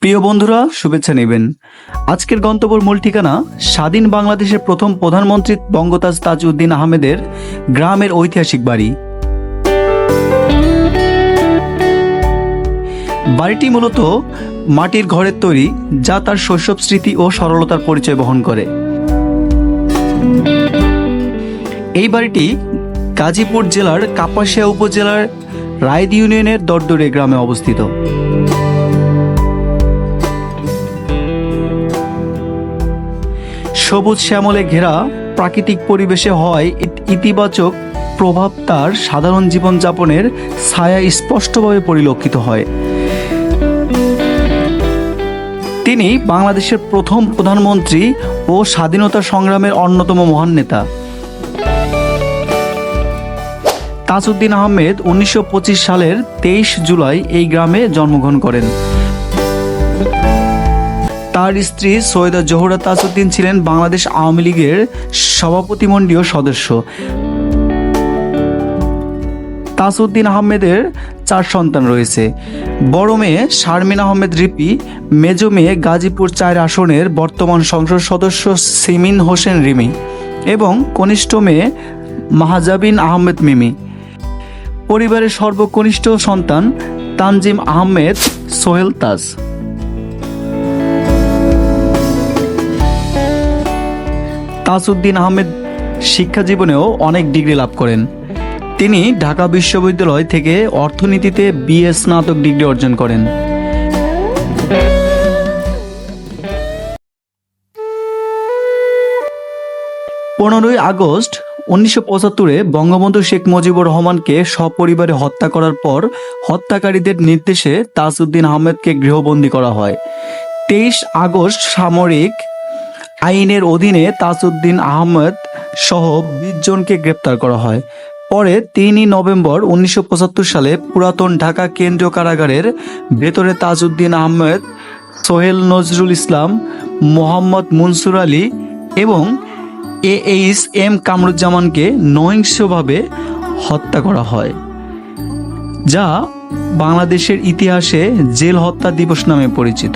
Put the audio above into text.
প্রিয় বন্ধুরা, শুভেচ্ছা নেবেন। আজকের গন্তব্যের মূল ঠিকানা স্বাধীন বাংলাদেশের প্রথম প্রধানমন্ত্রী বঙ্গতাজ তাজউদ্দিন আহমেদের গ্রামের ঐতিহাসিক বাড়ি। বাড়িটি মূলত মাটির ঘরের তৈরি, যা তার শৈশব স্মৃতি ও সরলতার পরিচয় বহন করে। এই বাড়িটি গাজীপুর জেলার কাপাসিয়া উপজেলার রায়দ ইউনিয়নের দরদরে গ্রামে অবস্থিত। সবুজ শ্যামলে ঘেরা প্রাকৃতিক পরিবেশে হয় ইতিবাচক প্রভাব তার সাধারণ জীবনযাপনের ছায়া স্পষ্টভাবে পরিলক্ষিত হয়। তিনি বাংলাদেশের প্রথম প্রধানমন্ত্রী ও স্বাধীনতা সংগ্রামের অন্যতম মহান নেতা। তাজউদ্দিন আহমেদ 1925 সালের 23 জুলাই এই গ্রামে জন্মগ্রহণ করেন। তার স্ত্রী সৈয়দা জোহরা তাজউদ্দিন ছিলেন বাংলাদেশ আওয়ামী লীগের সভাপতিমণ্ডলীয় সদস্য। তাজউদ্দিন আহমেদের 4 সন্তান রয়েছে। বড় মেয়ে শারমিন আহমেদ রিপি, মেজ মেয়ে গাজীপুর 4 আসনের বর্তমান সংসদ সদস্য সিমিন হোসেন রিমি এবং কনিষ্ঠ মেয়ে মাহাজাবিন আহমেদ মিমি। পরিবারের সর্বকনিষ্ঠ সন্তান তানজিম আহমেদ সোহেল তাজ। তাজউদ্দিন আহমেদ শিক্ষা জীবনেও অনেক ডিগ্রি লাভ করেন। তিনি ঢাকা বিশ্ববিদ্যালয় থেকে অর্থনীতিতে বিএ স্নাতক ডিগ্রি অর্জন করেন। 15ই আগস্ট 1975-এ বঙ্গবন্ধু শেখ মুজিবুর রহমানকে সপরিবারে হত্যা করার পর হত্যাকারীদের নির্দেশে তাজউদ্দিন আহমেদকে গৃহবন্দী করা হয়। 23 আগস্ট সামরিক আইনের অধীনে তাজউদ্দিন আহমেদ সহ 20 জনকে গ্রেপ্তার করা হয়। পরে 3 নভেম্বর 1975 সালে পুরাতন ঢাকা কেন্দ্রীয় কারাগারের ভেতরে তাজউদ্দিন আহমেদ, সোহেল নজরুল ইসলাম, মোহাম্মদ মনসুর আলী এবং AHM কামরুজ্জামানকে নহিংসভাবে হত্যা করা হয়, যা বাংলাদেশের ইতিহাসে জেল হত্যা দিবস নামে পরিচিত।